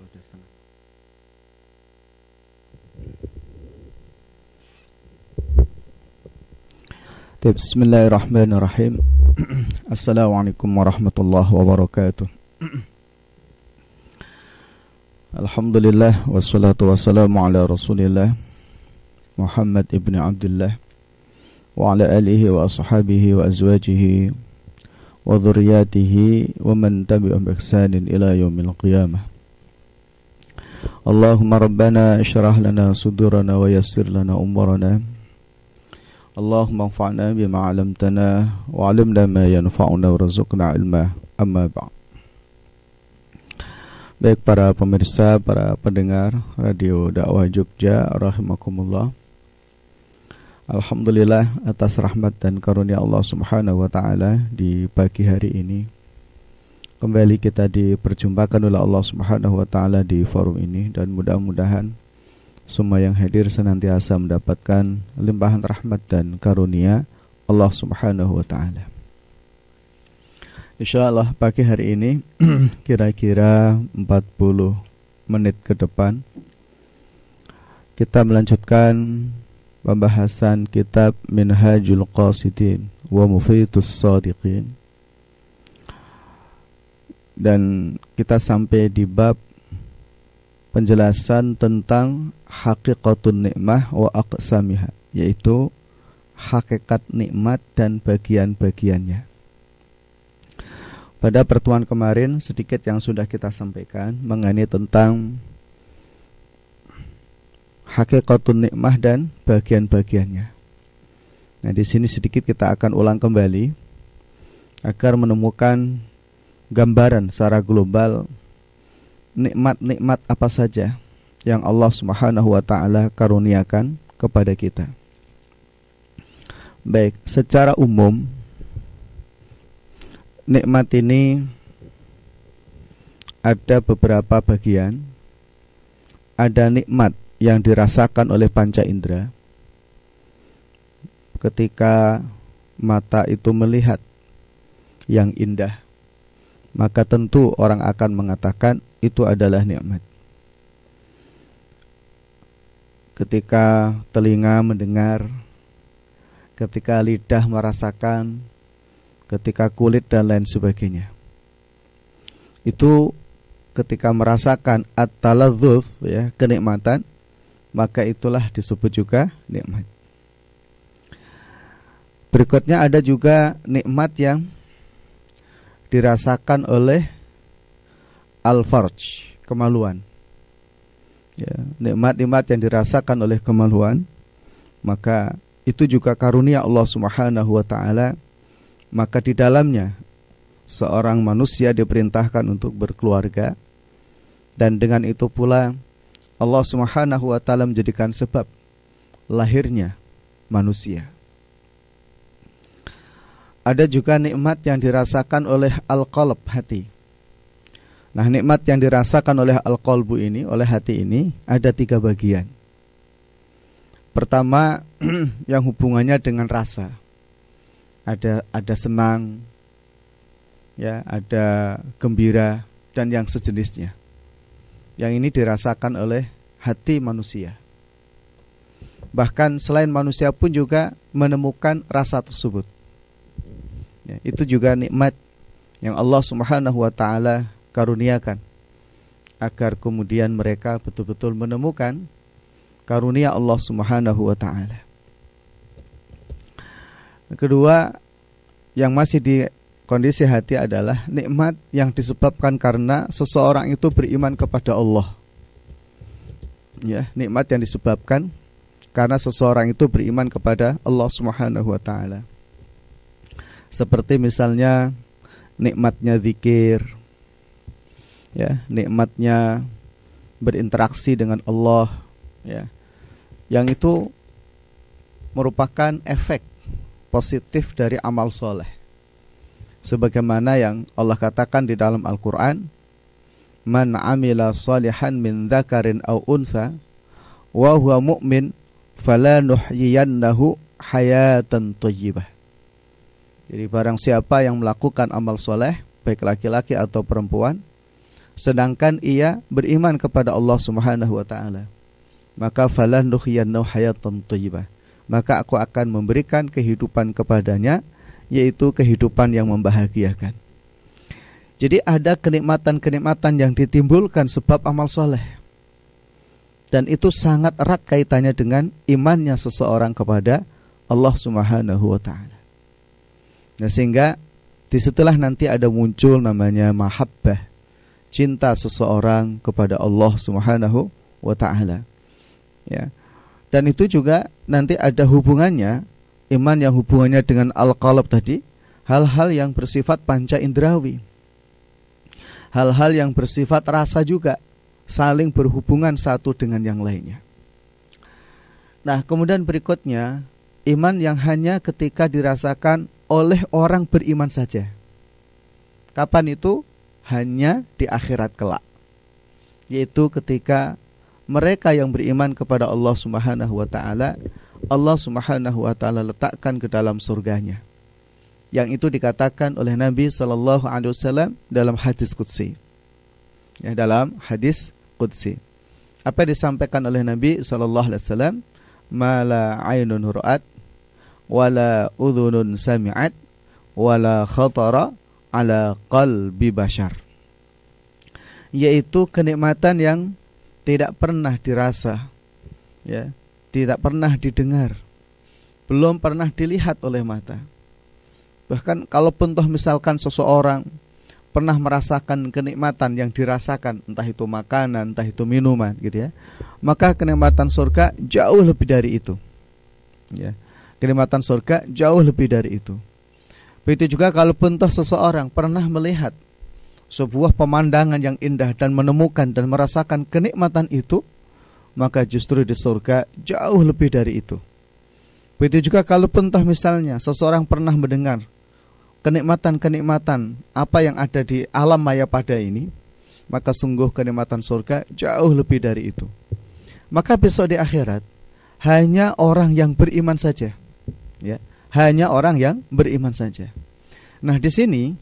udah setengah. Bismillahirrahmanirrahim. Assalamualaikum warahmatullahi wabarakatuh. Alhamdulillah wassalatu wassalamu ala Rasulillah Muhammad ibn Abdullah wa ala alihi wa ashabihi wa azwajihi wa dhurriyyatihi wa man tabi'ahum bi ihsanin ila yaumil qiyamah. Allahumma rabbana ishrah lana sudurana wa yassir lana umurana. Allahumma anfa'na bima 'allamtana wa 'allimna ma yanfa'una warzuqna ilma. Amma ba'd. Baik para pemirsa, para pendengar Radio Dakwah Jogja rahimakumullah. Alhamdulillah atas rahmat dan karunia Allah Subhanahu wa taala di pagi hari ini kembali kita diperjumpakan oleh Allah Subhanahu wa taala di forum ini, dan mudah-mudahan semua yang hadir senantiasa mendapatkan limpahan rahmat dan karunia Allah Subhanahu wa taala. Insyaallah pagi hari ini kira-kira 40 menit ke depan kita melanjutkan pembahasan kitab Minhajul Qasidin wa Mufidus Shadiqin, dan kita sampai di bab penjelasan tentang hakikatun nikmah wa aqsamiha, yaitu hakikat nikmat dan bagian-bagiannya. Pada pertemuan kemarin sedikit yang sudah kita sampaikan mengenai tentang hakikatun nikmah dan bagian-bagiannya. Nah, di sini sedikit kita akan ulang kembali agar menemukan gambaran secara global nikmat-nikmat apa saja yang Allah Subhanahu wa taala karuniakan kepada kita. Baik, secara umum nikmat ini ada beberapa bagian. Ada nikmat yang dirasakan oleh panca indera. Ketika mata itu melihat yang indah, maka tentu orang akan mengatakan itu adalah nikmat. Ketika telinga mendengar, ketika lidah merasakan, ketika kulit dan lain sebagainya, itu ketika merasakan at-taladzuz, ya, kenikmatan, maka itulah disebut juga nikmat. Berikutnya ada juga nikmat yang dirasakan oleh al-farj, kemaluan, ya, nikmat-nikmat yang dirasakan oleh kemaluan, maka itu juga karunia Allah Subhanahu wa taala. Maka di dalamnya seorang manusia diperintahkan untuk berkeluarga, dan dengan itu pula Allah Subhanahu wa taala menjadikan sebab lahirnya manusia. Ada juga nikmat yang dirasakan oleh al-qalb, hati. Nah, nikmat yang dirasakan oleh al-qalbu ini, oleh hati ini, ada 3 bagian. Pertama, yang hubungannya dengan rasa. Ada senang, ya, ada gembira dan yang sejenisnya. Yang ini dirasakan oleh hati manusia. Bahkan selain manusia pun juga menemukan rasa tersebut. Ya, itu juga nikmat yang Allah Subhanahu wa taala karuniakan agar kemudian mereka betul-betul menemukan karunia Allah Subhanahu wa taala. Kedua, yang masih di kondisi hati adalah nikmat yang disebabkan karena seseorang itu beriman kepada Allah. Ya, nikmat yang disebabkan karena seseorang itu beriman kepada Allah Subhanahu wa taala. Seperti misalnya nikmatnya zikir, ya, nikmatnya berinteraksi dengan Allah, ya. Yang itu merupakan efek positif dari amal soleh, sebagaimana yang Allah katakan di dalam Al-Quran, man amila salihan min dzakarin aw unsa wa huwa mu'min falanuhyiyannahu hayatan thayyibah. Jadi barang siapa yang melakukan amal soleh, baik laki-laki atau perempuan, sedangkan ia beriman kepada Allah Subhanahu wa taala, maka falanuhyiyannahu hayatan thayyibah, maka aku akan memberikan kehidupan kepadanya, yaitu kehidupan yang membahagiakan. Jadi ada kenikmatan-kenikmatan yang ditimbulkan sebab amal soleh, dan itu sangat erat kaitannya dengan imannya seseorang kepada Allah Subhanahu wa ta'ala. Nah, sehingga disitulah nanti ada muncul namanya mahabbah, cinta seseorang kepada Allah Subhanahu wa ta'ala. Ya. Dan itu juga nanti ada hubungannya, iman yang hubungannya dengan al-qalb tadi, hal-hal yang bersifat panca indrawi, hal-hal yang bersifat rasa juga, saling berhubungan satu dengan yang lainnya. Nah, kemudian berikutnya, iman yang hanya ketika dirasakan oleh orang beriman saja. Kapan itu? Hanya di akhirat kelak, yaitu ketika mereka yang beriman kepada Allah Subhanahu wa ta'ala, Allah Subhanahu wa ta'ala letakkan ke dalam surganya. Yang itu dikatakan oleh Nabi SAW dalam hadis qudsi. Ya, dalam hadis qudsi. Apa yang disampaikan oleh Nabi SAW? Ma la aynun ra'at, wala udhunun sami'at, wala khatara ala qalbi bashar. Yaitu kenikmatan yang tidak pernah dirasa, ya, tidak pernah didengar, belum pernah dilihat oleh mata. Bahkan kalaupun toh misalkan seseorang pernah merasakan kenikmatan yang dirasakan, entah itu makanan, entah itu minuman, gitu ya, maka kenikmatan surga jauh lebih dari itu. Ya, kenikmatan surga jauh lebih dari itu. Begitu juga kalaupun toh seseorang pernah melihat sebuah pemandangan yang indah dan menemukan dan merasakan kenikmatan itu, maka justru di surga jauh lebih dari itu. Begitu juga kalaupun toh misalnya seseorang pernah mendengar kenikmatan-kenikmatan apa yang ada di alam maya pada ini, maka sungguh kenikmatan surga jauh lebih dari itu. Maka besok di akhirat hanya orang yang beriman saja, ya, hanya orang yang beriman saja. Nah, di sini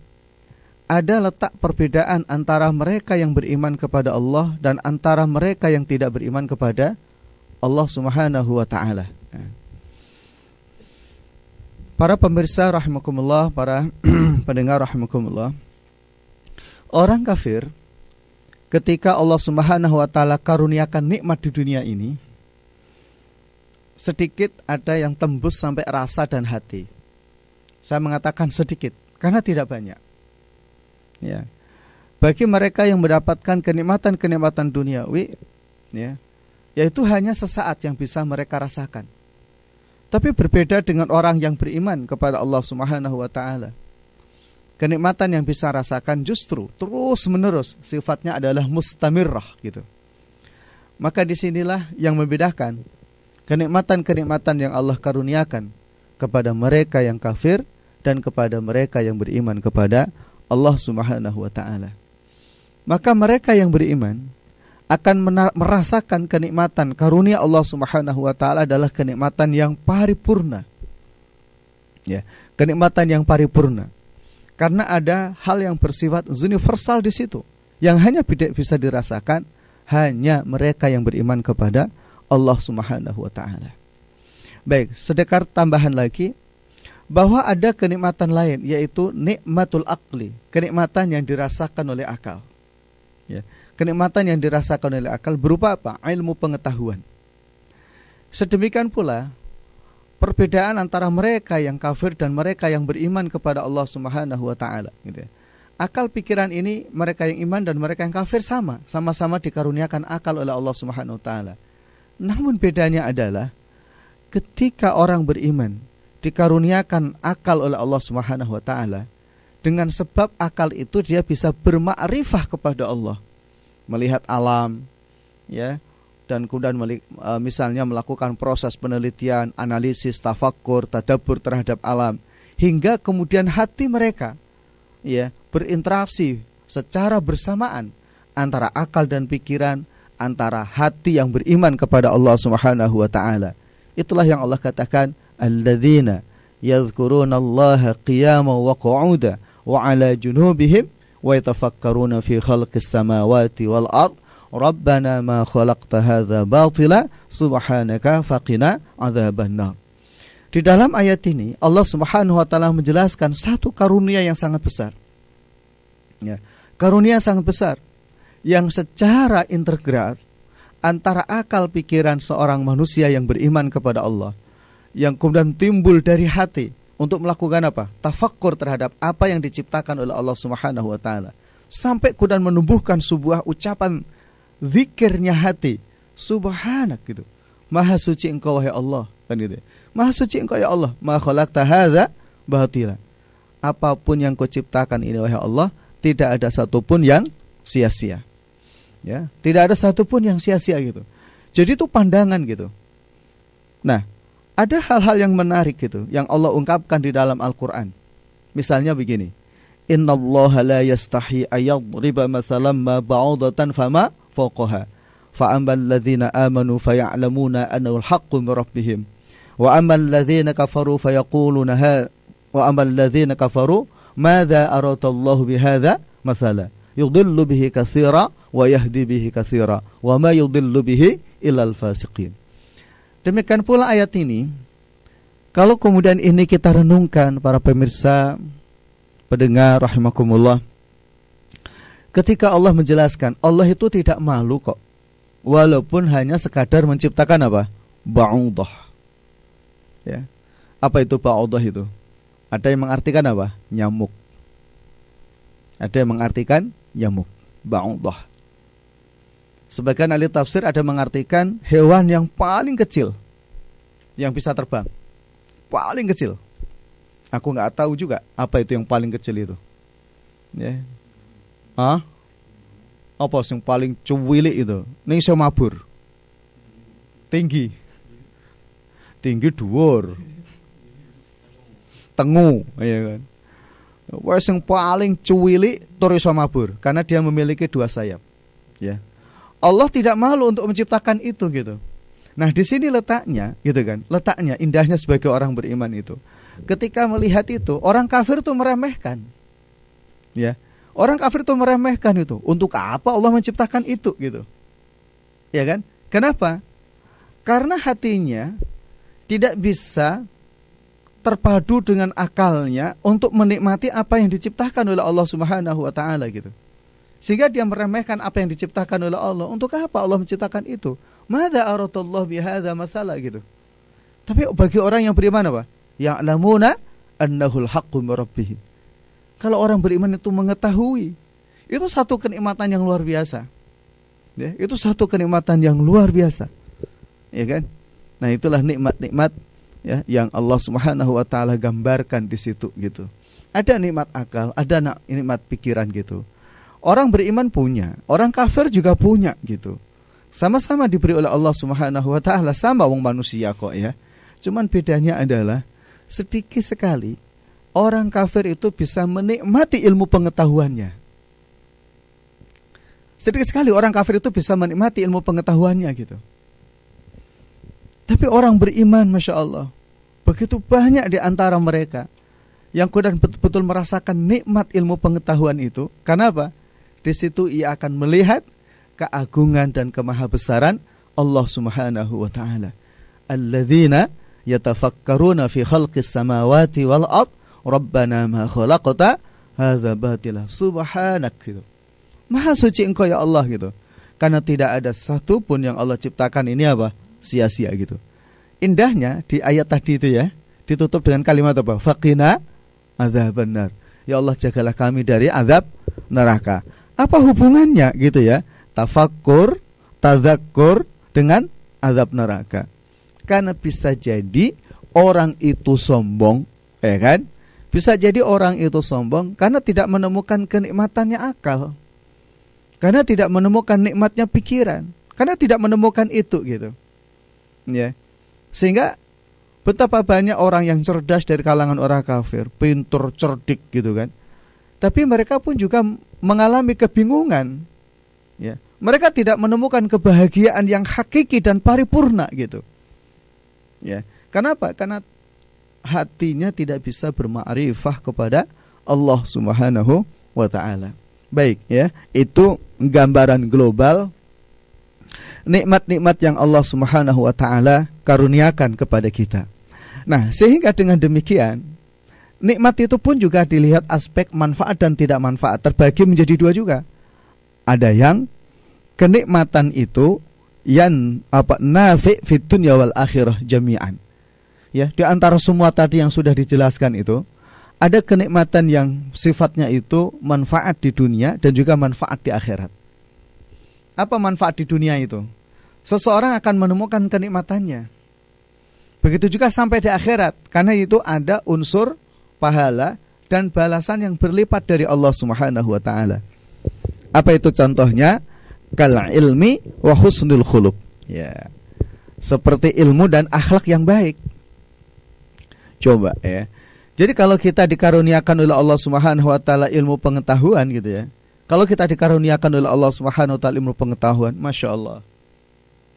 ada letak perbedaan antara mereka yang beriman kepada Allah dan antara mereka yang tidak beriman kepada Allah Subhanahu wa ta'ala. Para pemirsa rahimakumullah, para pendengar rahimakumullah, orang kafir ketika Allah Subhanahu wa ta'ala karuniakan nikmat di dunia ini, sedikit ada yang tembus sampai rasa dan hati. Saya mengatakan sedikit karena tidak banyak. Ya. Bagi mereka yang mendapatkan kenikmatan-kenikmatan duniawi, ya, yaitu hanya sesaat yang bisa mereka rasakan. Tapi berbeda dengan orang yang beriman kepada Allah Subhanahu wa ta'ala. Kenikmatan yang bisa rasakan justru terus menerus, sifatnya adalah mustamirrah, gitu. Maka disinilah yang membedakan kenikmatan-kenikmatan yang Allah karuniakan kepada mereka yang kafir dan kepada mereka yang beriman kepada Allah Subhanahu wa ta'ala. Maka mereka yang beriman akan merasakan kenikmatan karunia Allah Subhanahu wa ta'ala adalah kenikmatan yang paripurna. Ya, kenikmatan yang paripurna. Karena ada hal yang bersifat universal di situ, yang hanya bisa dirasakan hanya mereka yang beriman kepada Allah Subhanahu wa ta'ala. Baik, sedekar tambahan lagi, bahwa ada kenikmatan lain, yaitu nikmatul aqli, kenikmatan yang dirasakan oleh akal. Ya, kenikmatan yang dirasakan oleh akal berupa apa? Ilmu pengetahuan. Sedemikian pula perbedaan antara mereka yang kafir dan mereka yang beriman kepada Allah Subhanahu wa ta'ala, gitu ya. Akal pikiran ini mereka yang iman dan mereka yang kafir sama-sama dikaruniakan akal oleh Allah Subhanahu wa ta'ala. Namun bedanya adalah ketika orang beriman dikaruniakan akal oleh Allah Subhanahu wa ta'ala, dengan sebab akal itu dia bisa bermakrifah kepada Allah, melihat alam, ya, dan kemudian misalnya melakukan proses penelitian, analisis, tafakkur, tadabbur terhadap alam, hingga kemudian hati mereka, ya, berinteraksi secara bersamaan antara akal dan pikiran, antara hati yang beriman kepada Allah Subhanahu wa ta'ala. Itulah yang Allah katakan, alladzina yadhkurunallaha qiyaman wa qu'udan wa 'ala junubihim wa yatafakkaruna fi khalqis samawati wal ard Rabbana ma khalaqta hadza batila subhanaka faqina adzabannar. Di dalam ayat ini Allah Subhanahu wa taala menjelaskan satu karunia yang sangat besar. Ya, karunia sangat besar yang secara integral antara akal pikiran seorang manusia yang beriman kepada Allah yang kemudian timbul dari hati untuk melakukan apa? Tafakkur terhadap apa yang diciptakan oleh Allah Subhanahu wa taala. Sampai kemudian menumbuhkan sebuah ucapan zikirnya hati, subhanak gitu. Maha suci engkau wahai Allah, kan gitu. Maha suci engkau ya Allah, ma khalaqta hadza batila. Apapun yang kau ciptakan ini wahai Allah, tidak ada satupun yang sia-sia. Ya, tidak ada satupun yang sia-sia gitu. Jadi itu pandangan gitu. Nah, ada hal-hal yang menarik gitu yang Allah ungkapkan di dalam Al-Qur'an. Misalnya begini. Innallaha la yastahi ayyadriba masalan ma ba'udatan fama fawqaha fa ammal ladzina amanu faya'lamuna annahu al-haqqu min rabbihim wa ammal ladzina kafaru fayaquluna wa ammal ladzina kafaru madza aratallahu bihadza masala yudillu bihi katsira wa yahdi bihi katsira wa ma yudillu bihi illal fasiqin. Demikian pula ayat ini, kalau kemudian ini kita renungkan para pemirsa, pendengar rahimakumullah, ketika Allah menjelaskan Allah itu tidak malu kok, walaupun hanya sekadar menciptakan apa? Ba'udah. Ya. Apa itu ba'udah itu? Ada yang mengartikan apa? Nyamuk. Ada yang mengartikan nyamuk, ba'udah. Sebagian ahli tafsir ada mengartikan hewan yang paling kecil yang bisa terbang. Paling kecil. Aku nggak tahu juga apa itu yang paling kecil itu. Ya. Apa yang paling cuwilik itu? Ning iso mabur. Tinggi dhuwur. Tengu, ya kan. Wes yang paling cuwilik tur iso mabur karena dia memiliki dua sayap. Ya. Allah tidak malu untuk menciptakan itu gitu. Nah, di sini letaknya gitu kan. Letaknya indahnya sebagai orang beriman itu. Ketika melihat itu, orang kafir itu meremehkan. Ya. Orang kafir itu meremehkan itu. Untuk apa Allah menciptakan itu gitu. Ya kan? Kenapa? Karena hatinya tidak bisa terpadu dengan akalnya untuk menikmati apa yang diciptakan oleh Allah Subhanahu wa taala gitu. Sehingga dia meremehkan apa yang diciptakan oleh Allah. Untuk apa Allah menciptakan itu? Madza aratallahu bihadza masalah gitu. Tapi bagi orang yang beriman apa? Ya'lamuna annahul haqqu min rabbihim. Kalau orang beriman itu mengetahui, itu satu kenikmatan yang luar biasa. Ya, itu satu kenikmatan yang luar biasa. Ya kan? Nah, itulah nikmat-nikmat ya yang Allah Subhanahu wa taala gambarkan di situ gitu. Ada nikmat akal, ada nikmat pikiran gitu. Orang beriman punya, orang kafir juga punya gitu. Sama-sama diberi oleh Allah Subhanahu wa taala, sama wong manusia kok ya. Cuman bedanya adalah sedikit sekali orang kafir itu bisa menikmati ilmu pengetahuannya. Sedikit sekali orang kafir itu bisa menikmati ilmu pengetahuannya gitu. Tapi orang beriman, Masya Allah, begitu banyak di antara mereka yang kemudian betul-betul merasakan nikmat ilmu pengetahuan itu. Kenapa? Di situ ia akan melihat keagungan dan kemahabesaran Allah Subhanahu wa taala. Alladzina yatafakkaruna fi khalqis samawati wal ard Rabbana ma khalaqta hadza batila subhanak gitu. Maha suci engkau ya Allah gitu. Karena tidak ada satu pun yang Allah ciptakan ini apa? Sia-sia gitu. Indahnya di ayat tadi itu ya, ditutup dengan kalimat apa? Faqina adzabannar. Ya Allah, jagalah kami dari azab neraka. Apa hubungannya gitu ya? Tafakkur, tadzakkur dengan azab neraka. Karena bisa jadi orang itu sombong, ya kan? Bisa jadi orang itu sombong karena tidak menemukan kenikmatannya akal. Karena tidak menemukan nikmatnya pikiran. Karena tidak menemukan itu gitu. Ya. Sehingga betapa banyak orang yang cerdas dari kalangan orang kafir, pintar, cerdik gitu kan. Tapi mereka pun juga mengalami kebingungan. Ya. Mereka tidak menemukan kebahagiaan yang hakiki dan paripurna gitu. Ya. Kenapa? Karena hatinya tidak bisa berma'rifah kepada Allah Subhanahu wa taala. Baik ya, itu gambaran global nikmat-nikmat yang Allah Subhanahu wa taala karuniakan kepada kita. Nah, sehingga dengan demikian nikmat itu pun juga dilihat aspek manfaat dan tidak manfaat, terbagi menjadi dua juga. Ada yang kenikmatan itu yang nafi' fid dunya wal akhirah jami'an. Ya, di antara semua tadi yang sudah dijelaskan itu, ada kenikmatan yang sifatnya itu manfaat di dunia dan juga manfaat di akhirat. Apa manfaat di dunia itu? Seseorang akan menemukan kenikmatannya. Begitu juga sampai di akhirat, karena itu ada unsur pahala dan balasan yang berlipat dari Allah Subhanahu wa taala. Apa itu contohnya? Kal ilmi wa husnul khuluq. Ya. Seperti ilmu dan akhlak yang baik. Coba ya. Jadi kalau kita dikaruniakan oleh Allah Subhanahu wa taala ilmu pengetahuan gitu ya. Kalau kita dikaruniakan oleh Allah Subhanahu wa taala ilmu pengetahuan, Masya Allah.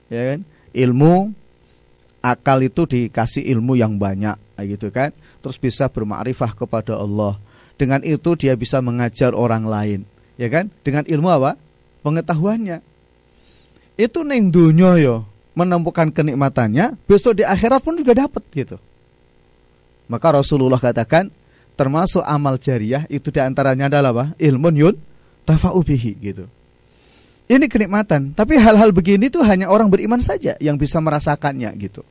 Ya kan? Ilmu, akal itu dikasih ilmu yang banyak gitu kan. Terus bisa bermakrifah kepada Allah. Dengan itu dia bisa mengajar orang lain, ya kan? Dengan ilmu apa? Pengetahuannya. Itu ning dunya yo menemukan kenikmatannya, besok di akhirat pun juga dapat gitu. Maka Rasulullah katakan termasuk amal jariah itu diantaranya adalah apa? Ilmun yun tafa'u bihi gitu. Ini kenikmatan, tapi hal-hal begini tuh hanya orang beriman saja yang bisa merasakannya gitu.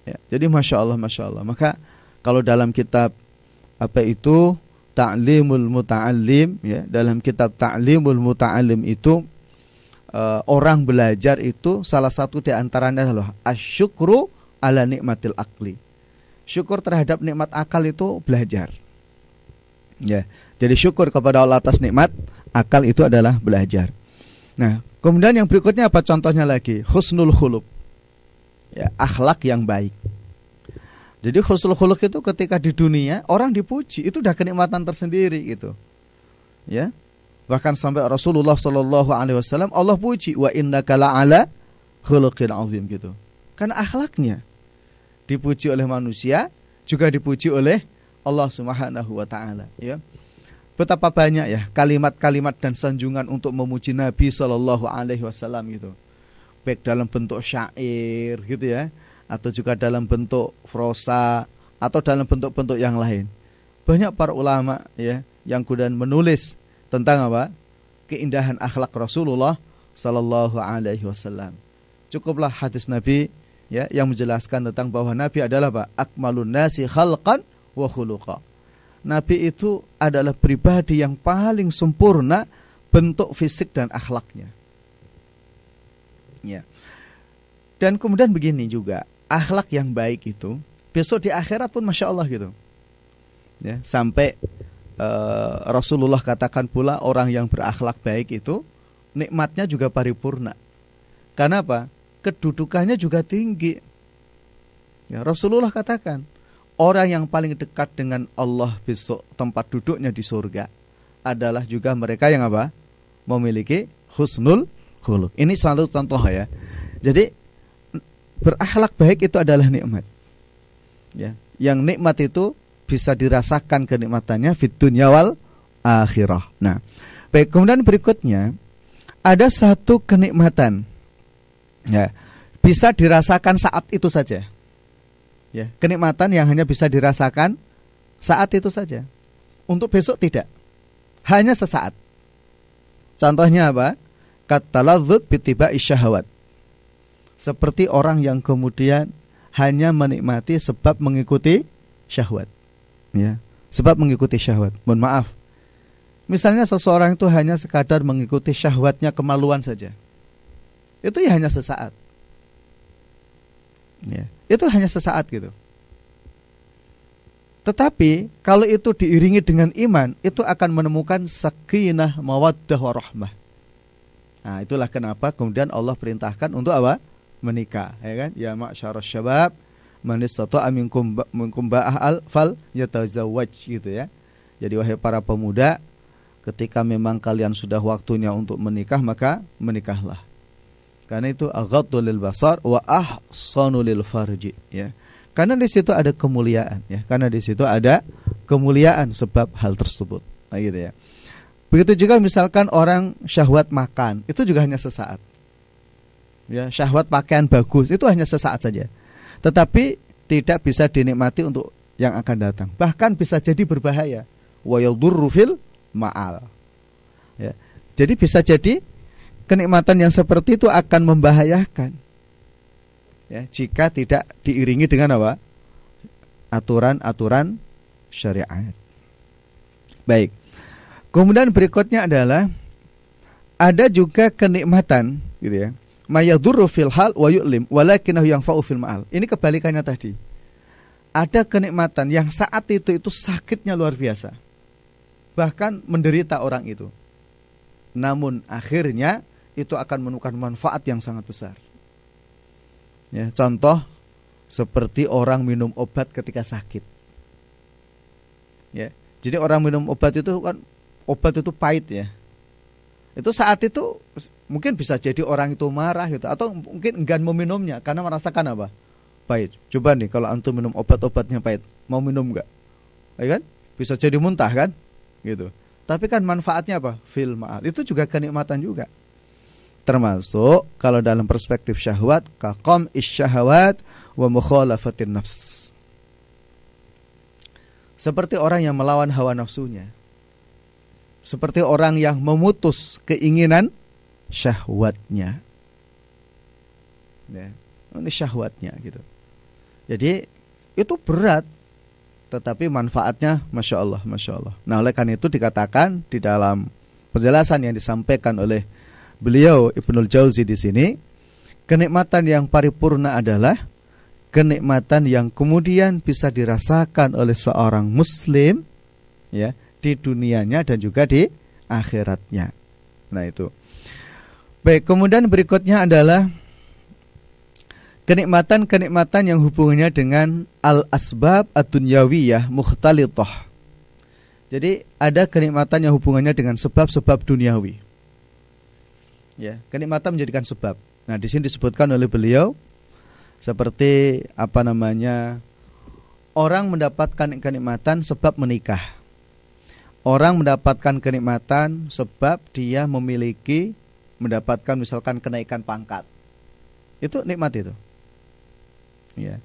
Ya, jadi Masya Allah. Maka kalau dalam kitab apa itu Ta'limul Muta'allim ya, dalam kitab Ta'limul Muta'allim itu orang belajar itu salah satu di antaranya adalah asyukru ala nikmatil akli. Syukur terhadap nikmat akal itu belajar. Ya, jadi syukur kepada Allah atas nikmat akal itu adalah belajar. Nah, kemudian yang berikutnya apa contohnya lagi? Husnul khuluq. Ya, akhlak yang baik. Jadi husnul khuluq itu ketika di dunia orang dipuji, itu udah kenikmatan tersendiri gitu. Ya. Bahkan sampai Rasulullah sallallahu alaihi wasallam Allah puji, wa innaka la'ala khuluqin azim gitu. Karena akhlaknya dipuji oleh manusia, juga dipuji oleh Allah Subhanahu wa taala, ya. Betapa banyak ya kalimat-kalimat dan sanjungan untuk memuji Nabi sallallahu alaihi wasallam gitu. Baik dalam bentuk syair gitu ya, atau juga dalam bentuk prosa atau dalam bentuk-bentuk yang lain. Banyak para ulama ya yang kemudian menulis tentang apa? Keindahan akhlak Rasulullah sallallahu alaihi wasallam. Cukuplah hadis Nabi ya yang menjelaskan tentang bahwa Nabi adalah apa? Akmalun nasi khalqan wa khuluqa. Nabi itu adalah pribadi yang paling sempurna bentuk fisik dan akhlaknya. Ya. Dan kemudian begini juga, akhlak yang baik itu besok di akhirat pun Masya Allah gitu. Ya, sampai Rasulullah katakan pula orang yang berakhlak baik itu nikmatnya juga paripurna. Karena apa? Kedudukannya juga tinggi. Ya, Rasulullah katakan orang yang paling dekat dengan Allah besok tempat duduknya di surga adalah juga mereka yang apa? Memiliki husnul khuluq. Ini selalu contoh ya. Jadi berakhlak baik itu adalah nikmat. Ya, yang nikmat itu bisa dirasakan kenikmatannya fid dunya wal akhirah. Nah, baik, kemudian berikutnya ada satu kenikmatan. Ya, bisa dirasakan saat itu saja. Ya, kenikmatan yang hanya bisa dirasakan saat itu saja. Untuk besok tidak. Hanya sesaat. Contohnya apa? Kataladzud bittiba'i syahwat. Seperti orang yang kemudian hanya menikmati sebab mengikuti syahwat. Ya, sebab mengikuti syahwat. Mohon maaf. Misalnya seseorang itu hanya sekadar mengikuti syahwatnya kemaluan saja. Itu ya hanya sesaat. Ya, itu hanya sesaat gitu. Tetapi kalau itu diiringi dengan iman, itu akan menemukan sakinah, mawaddah, warahmah. Nah, itulah kenapa kemudian Allah perintahkan untuk apa? Menikah, ya kan? Ya ma'syarasy syabab, man istata'a minkum ba'al fal yatazawwaj gitu ya. Jadi wahai para pemuda, ketika memang kalian sudah waktunya untuk menikah, maka menikahlah. Karena itu aghaddu lil basar wa ahsanu lil farji ya. Karena di situ ada kemuliaan ya. Karena di situ ada kemuliaan sebab hal tersebut. Nah, gitu ya. Begitu juga misalkan orang syahwat makan, itu juga hanya sesaat. Ya, syahwat pakaian bagus itu hanya sesaat saja. Tetapi tidak bisa dinikmati untuk yang akan datang. Bahkan bisa jadi berbahaya. Wa yadurru fil ma'al. Ya. Jadi bisa jadi kenikmatan yang seperti itu akan membahayakan. Ya, jika tidak diiringi dengan apa? Aturan-aturan syariat. Baik. Kemudian berikutnya adalah ada juga kenikmatan, gitu ya. Mayadurru fil hal wa yu'lim walakinahu yanfa'u fil ma'al. Ini kebalikannya tadi. Ada kenikmatan yang saat itu sakitnya luar biasa. Bahkan menderita orang itu. Namun akhirnya itu akan menemukan manfaat yang sangat besar. Ya, contoh seperti orang minum obat ketika sakit. Ya, jadi orang minum obat itu kan obat itu pahit ya. Itu saat itu mungkin bisa jadi orang itu marah gitu, atau mungkin enggan meminumnya karena merasakan apa? Pahit. Coba nih kalau antum minum obat-obatnya pahit, mau minum enggak? Ya kan? Bisa jadi muntah kan? Gitu. Tapi kan manfaatnya apa? Fil ma'al. Itu juga kenikmatan juga. Termasuk kalau dalam perspektif syahwat, kaqam isyahawat wa mukhalafatin nafs. Seperti orang yang melawan hawa nafsunya. Seperti orang yang memutus keinginan syahwatnya. Ya, ini syahwatnya gitu. Jadi itu berat, tetapi manfaatnya Masya Allah, Masya Allah. Nah oleh karena itu dikatakan di dalam penjelasan yang disampaikan oleh beliau Ibnul Jauzi di sini, kenikmatan yang paripurna adalah kenikmatan yang kemudian bisa dirasakan oleh seorang muslim, ya, di dunianya dan juga di akhiratnya. Nah itu. Baik, kemudian berikutnya adalah kenikmatan-kenikmatan yang hubungannya dengan al-asbab ad-dunyawiyah mukhtalithah. Jadi ada kenikmatan yang hubungannya dengan sebab-sebab duniawi. Ya, kenikmatan menjadikan sebab. Nah, di sini disebutkan oleh beliau seperti orang mendapatkan kenikmatan sebab menikah. Orang mendapatkan kenikmatan sebab dia mendapatkan misalkan kenaikan pangkat. Itu nikmat itu. Ya.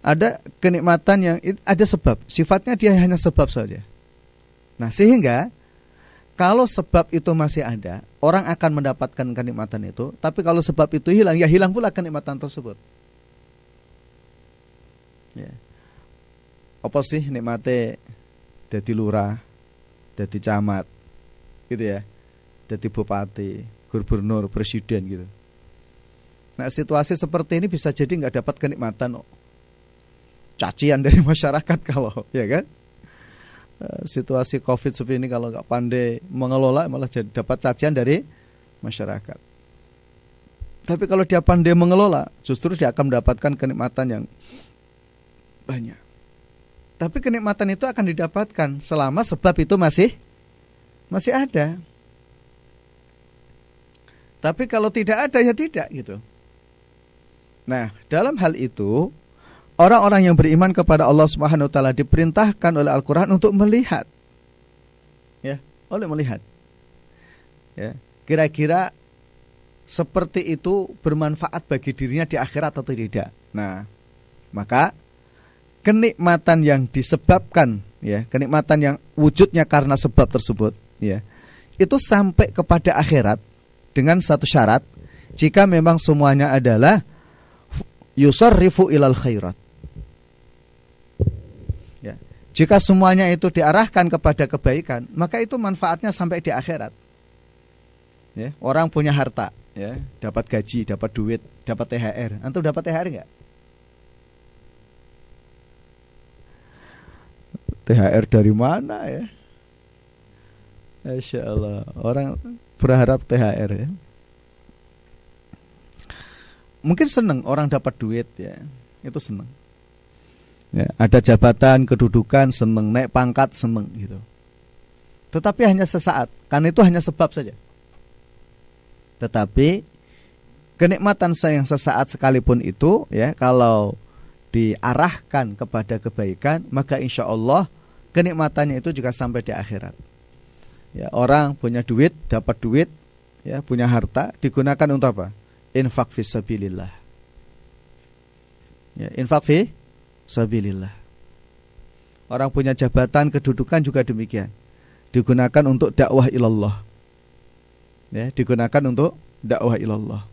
Ada kenikmatan yang ada sebab, sifatnya dia hanya sebab saja. Nah, sehingga kalau sebab itu masih ada, orang akan mendapatkan kenikmatan itu, tapi kalau sebab itu hilang, ya hilang pula kenikmatan tersebut. Ya. Apa sih nikmatnya dadi lurah, dadi camat, gitu ya, dadi bupati, gubernur, presiden gitu. Nah situasi seperti ini bisa jadi nggak dapat kenikmatan, cacian dari masyarakat kalau, ya kan? Situasi COVID seperti ini kalau nggak pandai mengelola malah jadi dapat cacian dari masyarakat. Tapi kalau dia pandai mengelola, justru dia akan mendapatkan kenikmatan yang banyak. Tapi kenikmatan itu akan didapatkan selama sebab itu masih ada. Tapi kalau tidak ada ya tidak gitu. Nah, dalam hal itu orang-orang yang beriman kepada Allah Subhanahu wa taala diperintahkan oleh Al-Qur'an untuk melihat. Ya, melihat. Ya, kira-kira seperti itu bermanfaat bagi dirinya di akhirat atau tidak. Nah, maka kenikmatan yang disebabkan, ya, kenikmatan yang wujudnya karena sebab tersebut, ya, itu sampai kepada akhirat dengan satu syarat, jika memang semuanya adalah yusarrifu ilal khairat. Ya, jika semuanya itu diarahkan kepada kebaikan, maka itu manfaatnya sampai di akhirat. Ya, orang punya harta, ya, dapat gaji, dapat duit, dapat THR. Antum dapat THR enggak? THR dari mana ya? Masya Allah, orang berharap THR ya. Mungkin senang orang dapat duit ya, itu senang. Ya, ada jabatan, kedudukan, senang, naik pangkat, senang gitu. Tetapi hanya sesaat, karena itu hanya sebab saja. Tetapi kenikmatan yang sesaat sekalipun itu, ya, kalau diarahkan kepada kebaikan, maka insya Allah kenikmatannya itu juga sampai di akhirat. Ya, orang punya duit, dapat duit, ya, punya harta, digunakan untuk apa? Infak fi sabilillah. Ya, infak fi sabilillah. Orang punya jabatan, kedudukan juga demikian. Digunakan untuk dakwah ilallah. Ya, digunakan untuk dakwah ilallah.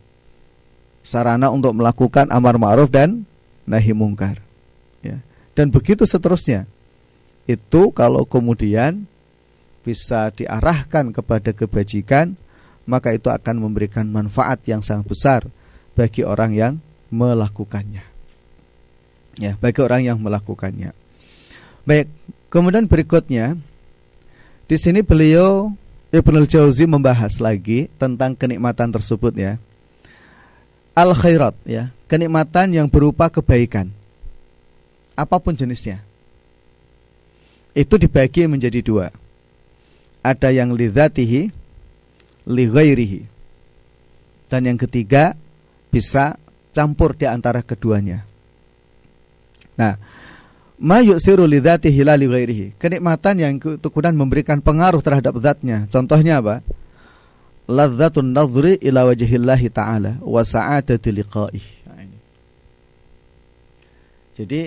Sarana untuk melakukan amar ma'ruf dan nahi mungkar. Ya. Dan begitu seterusnya. Itu kalau kemudian bisa diarahkan kepada kebajikan, maka itu akan memberikan manfaat yang sangat besar bagi orang yang melakukannya. Ya, bagi orang yang melakukannya. Baik, kemudian berikutnya di sini beliau Ibnul Jauzi membahas lagi tentang kenikmatan tersebut, ya. Al khairat, ya, kenikmatan yang berupa kebaikan. Apapun jenisnya. Itu dibagi menjadi dua. Ada yang li dzatihi, li ghairihi. Dan yang ketiga bisa campur di antara keduanya. Nah, ma yu'siru li dzatihi la li ghairihi. Kenikmatan yang kemudian memberikan pengaruh terhadap zatnya. Contohnya apa? Ladzatun nadhri ila wajhillahi ta'ala wa sa'adatu liqa'ih. Nah, ini. Jadi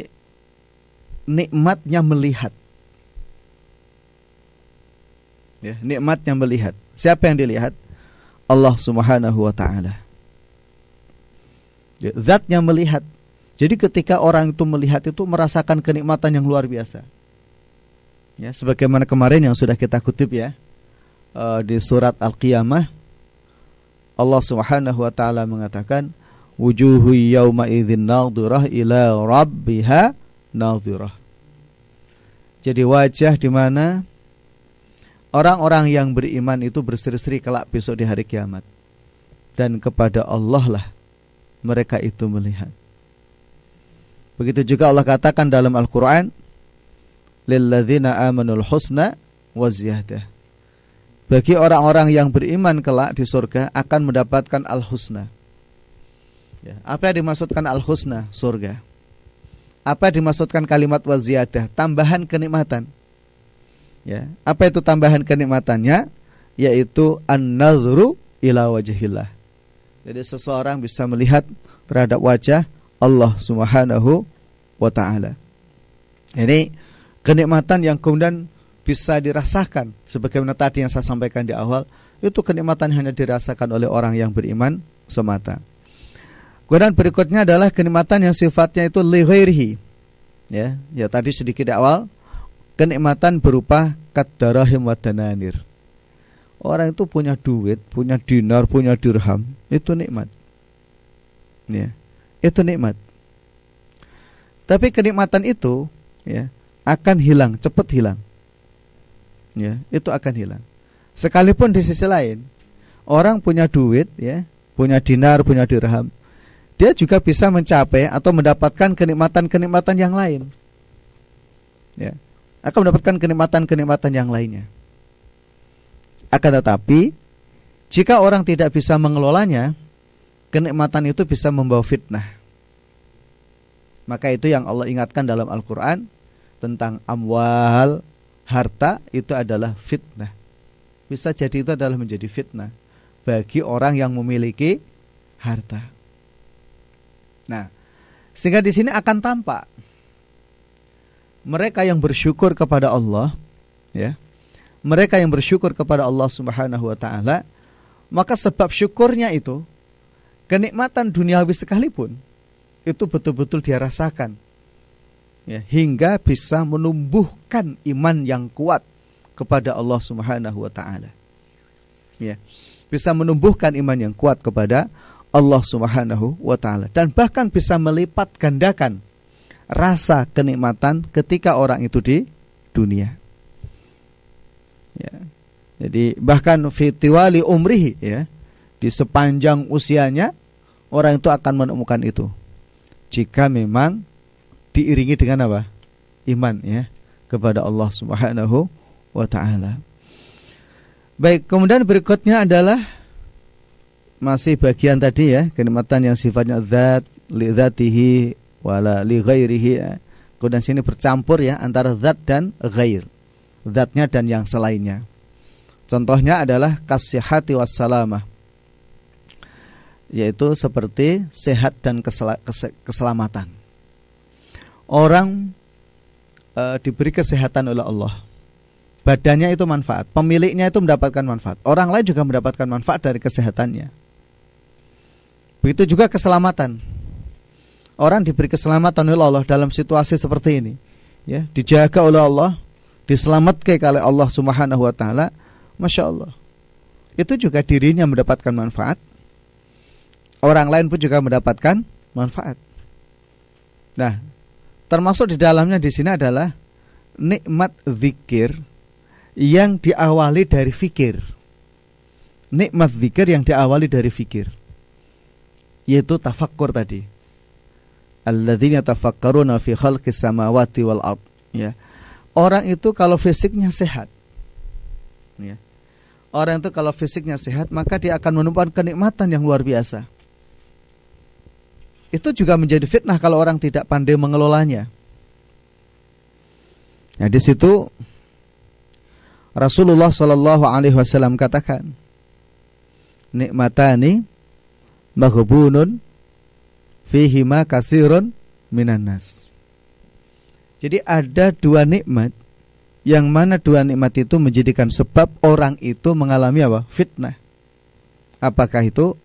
nikmatnya melihat. Ya, nikmatnya melihat. Siapa yang dilihat? Allah Subhanahu wa taala. Ya, zatnya melihat. Jadi ketika orang itu melihat itu merasakan kenikmatan yang luar biasa. Ya, sebagaimana kemarin yang sudah kita kutip, ya, di surat Al-Qiyamah, Allah Subhanahu wa taala mengatakan wujuhu yauma idzin nadhirah ila rabbiha nadhirah. Jadi wajah di mana orang-orang yang beriman itu berseri-seri kelak besok di hari kiamat. Dan kepada Allah lah mereka itu melihat. Begitu juga Allah katakan dalam Al-Quran, lilladzina amanul husna wa ziyadah. Bagi orang-orang yang beriman kelak di surga akan mendapatkan al-husna. Ya, apa yang dimaksudkan al-husna? Surga. Apa yang dimaksudkan kalimat wa ziyadah? Tambahan kenikmatan. Ya, apa itu tambahan kenikmatannya? Yaitu an-nadhru ila wajhillah. Jadi seseorang bisa melihat terhadap wajah Allah Subhanahu wa taala. Ini kenikmatan yang kemudian bisa dirasakan sebagaimana tadi yang saya sampaikan di awal, itu kenikmatan hanya dirasakan oleh orang yang beriman semata. Kemudian berikutnya adalah kenikmatan yang sifatnya itu li ghairihi. Ya, tadi sedikit di awal, kenikmatan berupa kadarahim wa dananir. Orang itu punya duit, punya dinar, punya dirham, itu nikmat. Ya, itu nikmat. Tapi kenikmatan itu, ya, akan hilang, cepat hilang. Ya, itu akan hilang. Sekalipun di sisi lain, orang punya duit, ya, punya dinar, punya dirham, dia juga bisa mencapai atau mendapatkan kenikmatan-kenikmatan yang lain. Ya, akan mendapatkan kenikmatan-kenikmatan yang lainnya. Akan tetapi, jika orang tidak bisa mengelolanya, kenikmatan itu bisa membawa fitnah. Maka itu yang Allah ingatkan dalam Al-Quran tentang amwal, harta itu adalah fitnah. Bisa jadi itu adalah menjadi fitnah bagi orang yang memiliki harta. Nah, sehingga di sini akan tampak mereka yang bersyukur kepada Allah, ya, mereka yang bersyukur kepada Allah Subhanahu wa taala, maka sebab syukurnya itu kenikmatan duniawi sekalipun itu betul-betul dia rasakan, ya, hingga bisa menumbuhkan iman yang kuat kepada Allah Subhanahu wa taala. Ya, bisa menumbuhkan iman yang kuat kepada Allah Subhanahu wa taala dan bahkan bisa melipat gandakan rasa kenikmatan ketika orang itu di dunia. Ya. Jadi bahkan fitiwali umrihi, ya, di sepanjang usianya orang itu akan menemukan itu. Jika memang diiringi dengan apa? Iman, ya, kepada Allah Subhanahu wa taala. Baik, kemudian berikutnya adalah masih bagian tadi, ya, kenikmatan yang sifatnya zat, li dzatihi wala li ghairihi. Ya. Kemudian sini bercampur, ya, antara zat dan ghair. Zatnya dan yang selainnya. Contohnya adalah kasihati wassalamah, yaitu seperti sehat dan keselamatan. Orang diberi kesehatan oleh Allah, badannya itu manfaat, pemiliknya itu mendapatkan manfaat, orang lain juga mendapatkan manfaat dari kesehatannya. Begitu juga keselamatan. Orang diberi keselamatan oleh Allah dalam situasi seperti ini, ya, dijaga oleh Allah, diselamatkan oleh Allah Subhanahu wa taala, Masya Allah. Itu juga dirinya mendapatkan manfaat, orang lain pun juga mendapatkan manfaat. Nah, termasuk di dalamnya di sini adalah nikmat zikir yang diawali dari fikir. Nikmat zikir yang diawali dari fikir, yaitu tafakkur tadi. Alladzina tafakkaruna fi khalqis samawati wal ard. Ya. Orang itu kalau fisiknya sehat, ya. Orang itu kalau fisiknya sehat, maka dia akan menemukan kenikmatan yang luar biasa. Itu juga menjadi fitnah kalau orang tidak pandai mengelolanya. Nah, di situ Rasulullah sallallahu alaihi wasallam katakan, nikmatani maghbunun fihima katsirun minan nas. Jadi ada dua nikmat, yang mana dua nikmat itu menjadikan sebab orang itu mengalami apa? Fitnah. Apakah itu?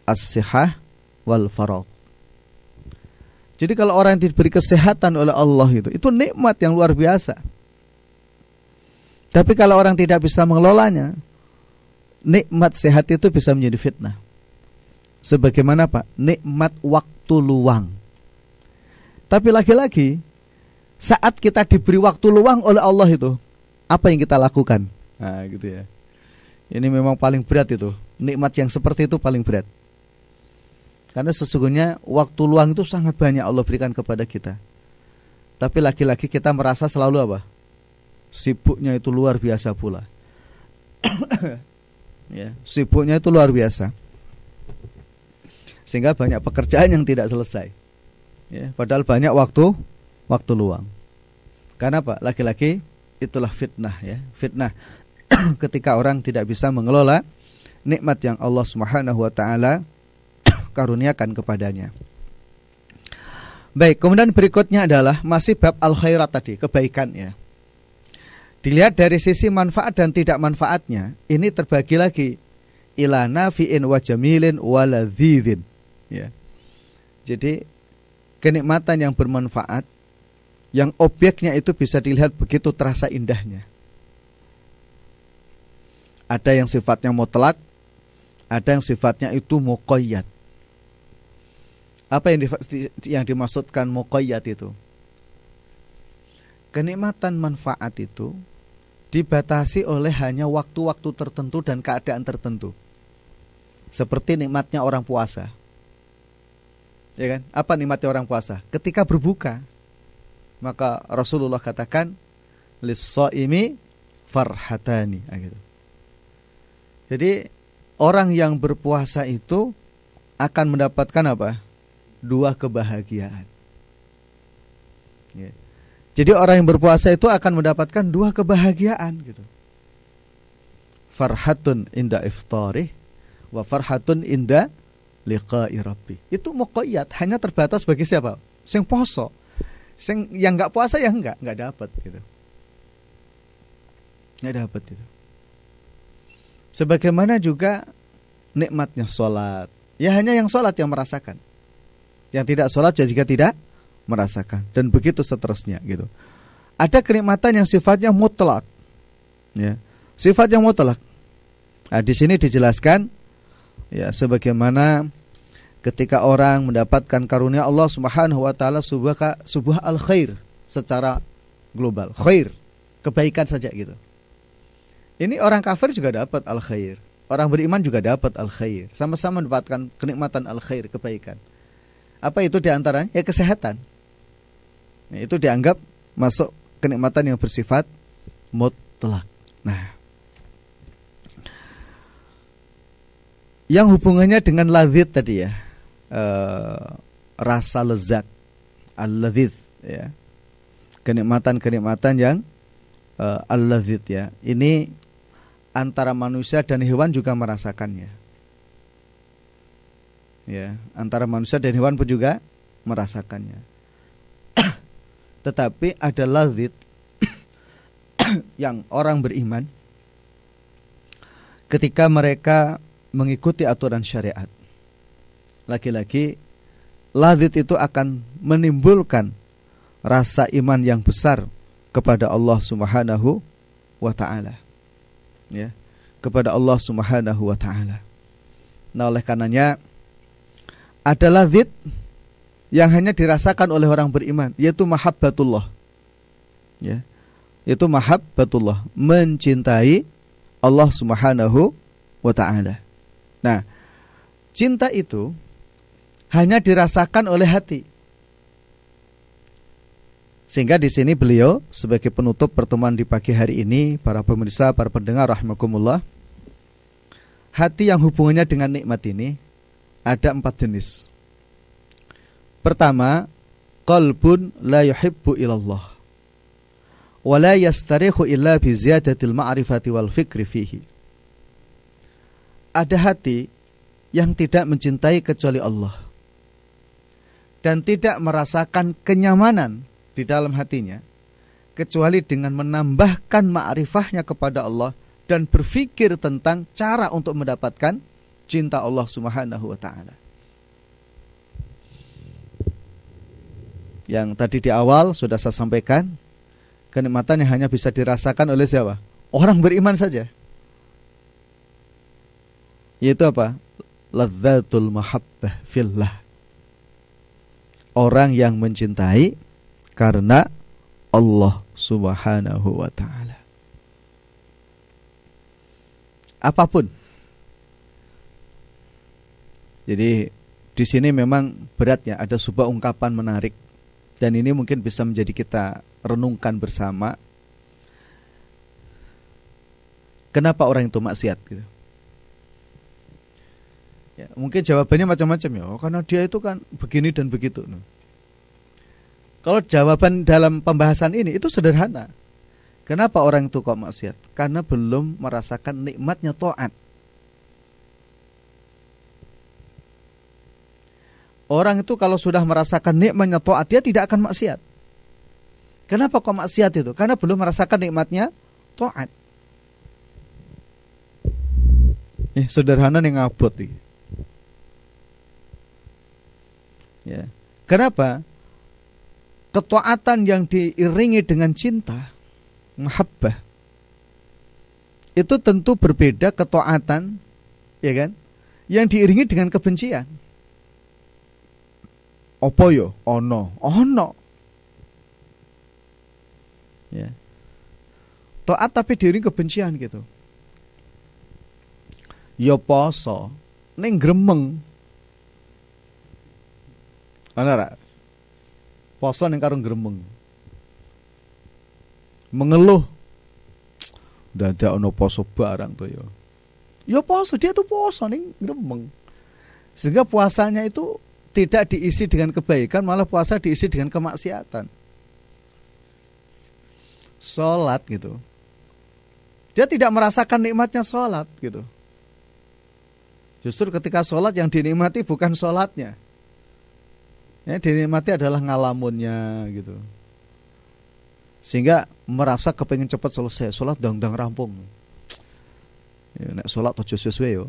As-sihah wal faragh. Jadi kalau orang yang diberi kesehatan oleh Allah itu nikmat yang luar biasa. Tapi kalau orang tidak bisa mengelolanya, nikmat sehat itu bisa menjadi fitnah. Sebagaimana Pak, nikmat waktu luang. Tapi lagi-lagi, saat kita diberi waktu luang oleh Allah itu, apa yang kita lakukan? Nah, gitu ya. Ini memang paling berat itu. Nikmat yang seperti itu paling berat. Karena sesungguhnya waktu luang itu sangat banyak Allah berikan kepada kita. Tapi lagi-lagi kita merasa selalu apa? Sibuknya itu luar biasa pula. Ya, sibuknya itu luar biasa. Sehingga banyak pekerjaan yang tidak selesai. Ya, padahal banyak waktu luang. Karena apa? Lagi-lagi itulah fitnah, ya. Fitnah ketika orang tidak bisa mengelola nikmat yang Allah Subhanahu wa taala karuniakan kepadanya. Baik, kemudian berikutnya adalah masih bab al-khairat tadi, kebaikan, ya. Dilihat dari sisi manfaat dan tidak manfaatnya, ini terbagi lagi ila nafi'in wa jamilin wa ladzidin, ya. Jadi kenikmatan yang bermanfaat, yang objeknya itu bisa dilihat begitu terasa indahnya. Ada yang sifatnya mutlak, ada yang sifatnya itu muqayyad. Apa yang dimaksudkan muqayyad itu? Kenikmatan manfaat itu dibatasi oleh hanya waktu-waktu tertentu dan keadaan tertentu. Seperti nikmatnya orang puasa. Ya kan? Apa nikmatnya orang puasa? Ketika berbuka, maka Rasulullah katakan lis-shaimi farhatani, gitu. Jadi orang yang berpuasa itu akan mendapatkan apa? Dua kebahagiaan. Ya. Jadi orang yang berpuasa itu akan mendapatkan dua kebahagiaan, gitu. Farhatun inda iftarih wa farhatun inda liqa'i rabbi. Itu muqayyad, hanya terbatas bagi siapa? Sing poso. Sing yang enggak puasa ya enggak dapat, gitu. Enggak dapat itu. Sebagaimana juga nikmatnya sholat, ya hanya yang sholat yang merasakan. Yang tidak sholat juga tidak merasakan, dan begitu seterusnya, gitu. Ada kenikmatan yang sifatnya mutlak, ya, sifat yang mutlak. Nah, di sini dijelaskan, ya, sebagaimana ketika orang mendapatkan karunia Allah Subhanahu wa taala sebuah al-khair secara global, khair, kebaikan saja, gitu. Ini orang kafir juga dapat al-khair, orang beriman juga dapat al-khair, sama-sama mendapatkan kenikmatan al-khair, kebaikan. Apa itu diantaranya? Ya kesehatan. Nah, itu dianggap masuk kenikmatan yang bersifat mutlak. Nah, yang hubungannya dengan ladzid tadi, ya, rasa lezat, al-ladzid, ya, kenikmatan yang al-ladzid, ya. Ini antara manusia dan hewan juga merasakannya. Ya, antara manusia dan hewan pun juga merasakannya. Tetapi ada lazat yang orang beriman ketika mereka mengikuti aturan syariat. Lagi-lagi lazat itu akan menimbulkan rasa iman yang besar kepada Allah Subhanahu wa taala. Ya, kepada Allah Subhanahu wa taala. Nah, oleh karenanya ada lazat yang hanya dirasakan oleh orang beriman, yaitu mahabbatullah. Ya, yaitu mahabbatullah, mencintai Allah Subhanahu wa taala. Nah, cinta itu hanya dirasakan oleh hati. Sehingga di sini beliau sebagai penutup pertemuan di pagi hari ini, para pemirsa, para pendengar rahimakumullah, hati yang hubungannya dengan nikmat ini ada 4 jenis. Pertama, qalbun la yuhibbu ilallah wa la yastarihu illa bi ziyadatil ma'rifati wal fikri fihi. Ada hati yang tidak mencintai kecuali Allah dan tidak merasakan kenyamanan di dalam hatinya kecuali dengan menambahkan ma'rifahnya kepada Allah dan berpikir tentang cara untuk mendapatkan cinta Allah Subhanahu wa taala. Yang tadi di awal sudah saya sampaikan, kenikmatan yang hanya bisa dirasakan oleh siapa? Orang beriman saja. Yaitu apa? Ladzatul mahabbah fillah. Orang yang mencintai karena Allah Subhanahu wa taala. Apapun. Jadi di sini memang beratnya ada sebuah ungkapan menarik dan ini mungkin bisa menjadi kita renungkan bersama. Kenapa orang itu maksiat gitu? Ya, mungkin jawabannya macam-macam ya. Oh, karena dia itu kan begini dan begitu. Kalau jawaban dalam pembahasan ini itu sederhana. Kenapa orang itu kok maksiat? Karena belum merasakan nikmatnya taat. Orang itu kalau sudah merasakan nikmatnya taat, dia tidak akan maksiat. Kenapa kok maksiat itu? Karena belum merasakan nikmatnya taat. Sederhana nih ngabot nih. Ya. Kenapa? Ketaatan yang diiringi dengan cinta, mahabbah, itu tentu berbeda ketaatan, ya kan? Yang diiringi dengan kebencian. Apa yo? Ono. Ya. Taat tapi diiringi kebencian gitu. Ya poso ning gremeng. Ana ra? Poso ning karo gremeng. Mengeluh. Dadak ono poso barang to ya. Ya poso, dia tuh poso ning gremeng. Sehingga puasanya itu tidak diisi dengan kebaikan, malah puasa diisi dengan kemaksiatan. Salat gitu. Dia tidak merasakan nikmatnya salat gitu. Justru ketika salat yang dinikmati bukan salatnya. Ya, dinikmati adalah ngalamunnya gitu. Sehingga merasa kepengen cepat selesai, salat dang-dang rampung. Ya nek salat aja sesuai yo.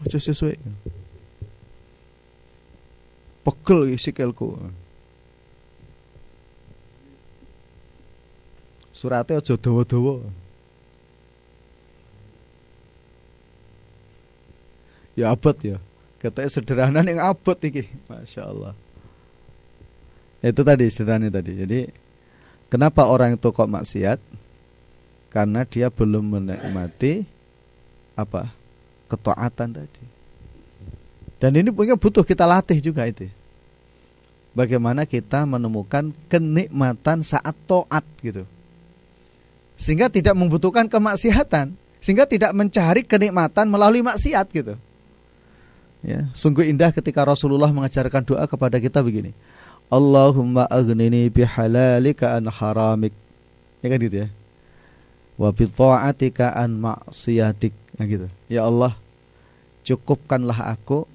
Aja sesuai. Pegel sikilku. Surate aja dawa-dawa. Ya abot ya. Katanya sederhana yang abot iki. Masya Allah. Itu tadi sederhana tadi. Jadi kenapa orang itu kok maksiat? Karena dia belum menikmati apa? Ketaatan tadi. Dan ini mungkin butuh kita latih juga itu. Bagaimana kita menemukan kenikmatan saat taat gitu. Sehingga tidak membutuhkan kemaksiatan, sehingga tidak mencari kenikmatan melalui maksiat gitu. Ya, sungguh indah ketika Rasulullah mengajarkan doa kepada kita begini. Allahumma aghnini bihalalika an haramik. Ya kan gitu ya. wa bi ta'atika an ma'siyatik. Nah gitu. Ya Allah, cukupkanlah aku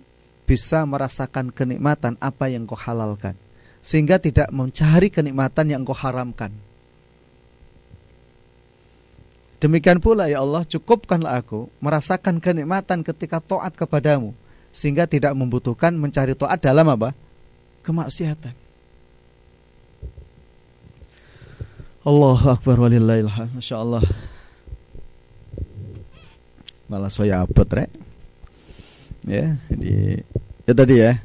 bisa merasakan kenikmatan apa yang Kau halalkan, sehingga tidak mencari kenikmatan yang Kau haramkan. Demikian pula ya Allah, cukupkanlah aku merasakan kenikmatan ketika taat kepadamu, sehingga tidak membutuhkan mencari taat dalam apa? Kemaksiatan. Allahu Akbar walillahil hamd. Masya Allah. Malah saya abot rek. Ya, jadi ya tadi ya,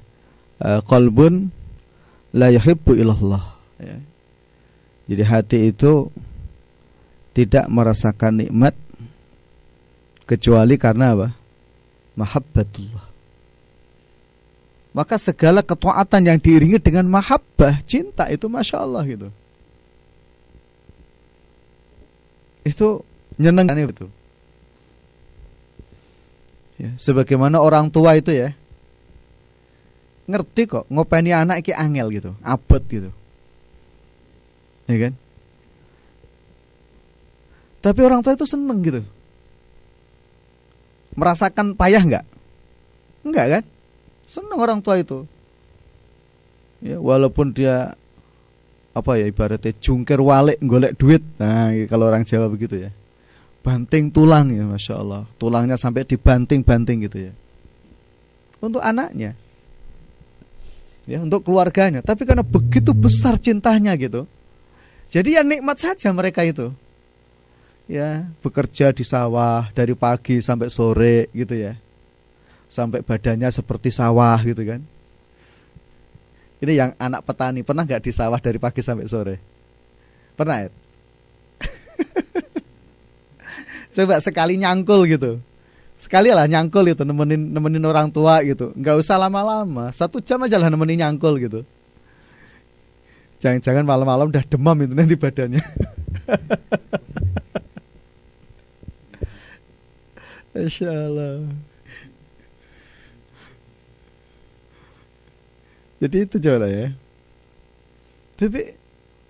qalbun la yuhibbu illallah. Ya. Jadi hati itu tidak merasakan nikmat kecuali karena apa? Mahabbatullah. Maka segala ketaatan yang diiringi dengan mahabbah, cinta, itu masya Allah gitu. Itu nyenengkan itu. Ya, sebagaimana orang tua itu ya, ngerti kok ngopeni anak iki angel gitu, abot gitu, ya kan? Tapi orang tua itu seneng gitu, merasakan payah enggak kan? Seneng orang tua itu. Ya, walaupun dia apa ya, ibaratnya jungkir walik golek duit. Nah, kalau orang Jawa begitu ya. Banting tulang ya, masya Allah. Tulangnya sampai dibanting-banting gitu ya. Untuk anaknya, ya, untuk keluarganya. Tapi karena begitu besar cintanya gitu, jadi ya nikmat saja mereka itu. Ya, bekerja di sawah dari pagi sampai sore gitu ya. Sampai badannya seperti sawah gitu kan. Ini yang anak petani, pernah nggak di sawah dari pagi sampai sore? Pernah ya? Coba sekali nyangkul gitu, sekali lah nyangkul itu, nemenin orang tua gitu, nggak usah lama-lama, 1 jam aja lah nemenin nyangkul gitu. Jangan-jangan malam-malam udah demam itu nanti badannya. Masya Allah. Jadi itu coba ya. Tapi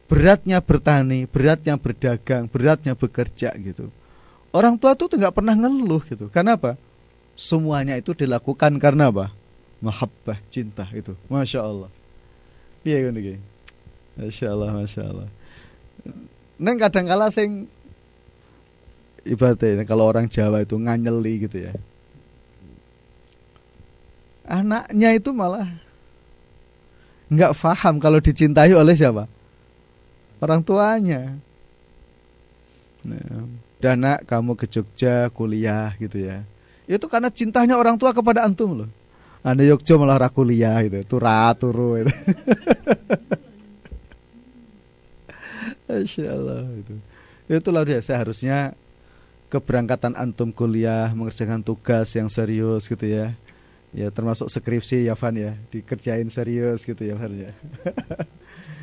beratnya bertani, beratnya berdagang, beratnya bekerja gitu. Orang tua tuh nggak pernah ngeluh gitu. Karena apa? Semuanya itu dilakukan karena apa? Mahabbah, cinta itu. Masya Allah. Iya kan ini. Masya Allah, masya Allah. Neng kadang-kala sing ibaratnya kalau orang Jawa itu nganyeli gitu ya. Anaknya itu malah nggak paham kalau dicintai oleh siapa? Orang tuanya. Nah, Dana kamu ke Jogja kuliah gitu ya. Itu karena cintanya orang tua kepada antum loh. Anda Jogja malah ra kuliah gitu, turu itu. Masya Allah itu. Itulah dia, seharusnya keberangkatan antum kuliah, mengerjakan tugas yang serius gitu ya. Ya termasuk skripsi ya Van ya, dikerjain serius gitu ya Van ya.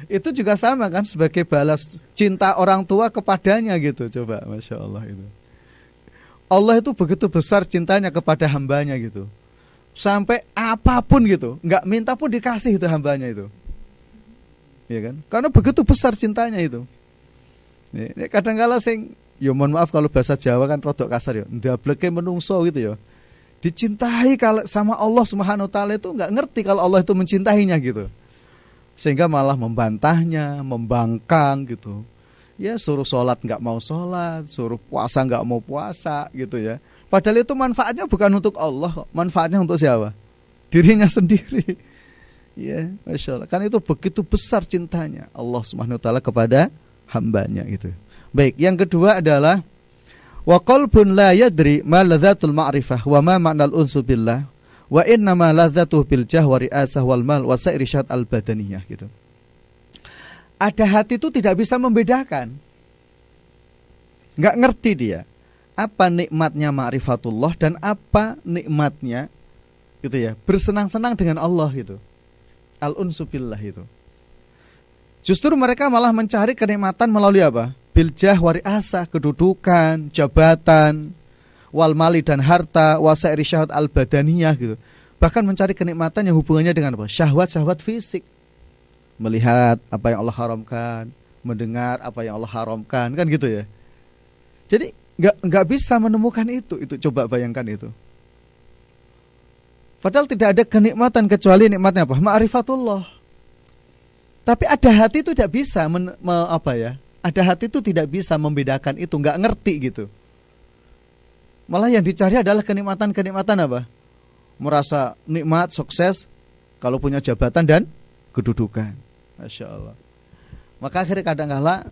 Itu juga sama kan, sebagai balas cinta orang tua kepadanya gitu. Coba, Masya Allah itu. Allah itu begitu besar cintanya kepada hambanya gitu. Sampai apapun gitu, nggak minta pun dikasih itu hambanya itu. Ya kan? Karena begitu besar cintanya itu. Ya, kadang-kala sing, ya mohon maaf kalau bahasa Jawa kan rodok kasar ya, ndableke menungso gitu ya. Dicintai kalau sama Allah Subhanahu wa taala itu nggak ngerti kalau Allah itu mencintainya gitu. Sehingga malah membantahnya, membangkang gitu. Ya suruh sholat nggak mau sholat, suruh puasa nggak mau puasa gitu ya. Padahal itu manfaatnya bukan untuk Allah, manfaatnya untuk siapa? Dirinya sendiri. Ya, Masya Allah. Kan itu begitu besar cintanya Allah Subhanahu wa taala kepada hambanya gitu. Baik, yang kedua adalah wa qalbun la yadri ma ladzatul ma'rifah wa ma ma'nal unsu billah wa inna ma ladzatuhu bil jah wa ri'asah wal mal wa sa'iri syat al badaniyah gitu. Ada hati itu tidak bisa membedakan. Enggak ngerti dia apa nikmatnya ma'rifatullah dan apa nikmatnya gitu ya, bersenang-senang dengan Allah gitu. Al-unsu billah itu. Justru mereka malah mencari kenikmatan melalui apa? Biljah wa ri'asah, kedudukan, jabatan, wal mali dan harta, wasairi syahwat al badaniyah gitu. Bahkan mencari kenikmatan yang hubungannya dengan apa? Syahwat-syahwat fisik. Melihat apa yang Allah haramkan, mendengar apa yang Allah haramkan, kan gitu ya. Jadi nggak bisa menemukan itu. Coba bayangkan itu. Padahal tidak ada kenikmatan kecuali nikmatnya apa? Ma'rifatullah. Tapi ada hati itu tidak bisa ada hati itu tidak bisa membedakan itu, nggak ngerti gitu. Malah yang dicari adalah kenikmatan apa? Merasa nikmat, sukses kalau punya jabatan dan kedudukan. Masya Allah. Maka akhirnya kadang-kala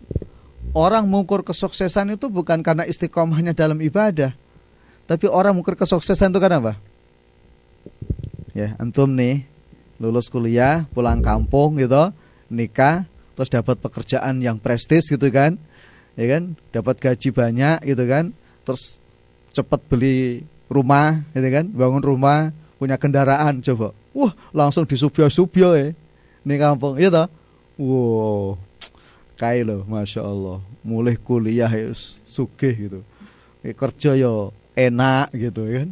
orang mengukur kesuksesan itu bukan karena istiqomahnya dalam ibadah, tapi orang mengukur kesuksesan itu karena apa? Ya, antum nih lulus kuliah, pulang kampung gitu, nikah, terus dapat pekerjaan yang prestis gitu kan, ya kan, dapat gaji banyak gitu kan, terus cepat beli rumah gitu kan, bangun rumah, punya kendaraan, coba, wah langsung disubyo-subyo ya, nih kampung, iya toh, wow, kayak loh, masya Allah, mulai kuliah ya sugih gitu, kerja yo enak gitu kan,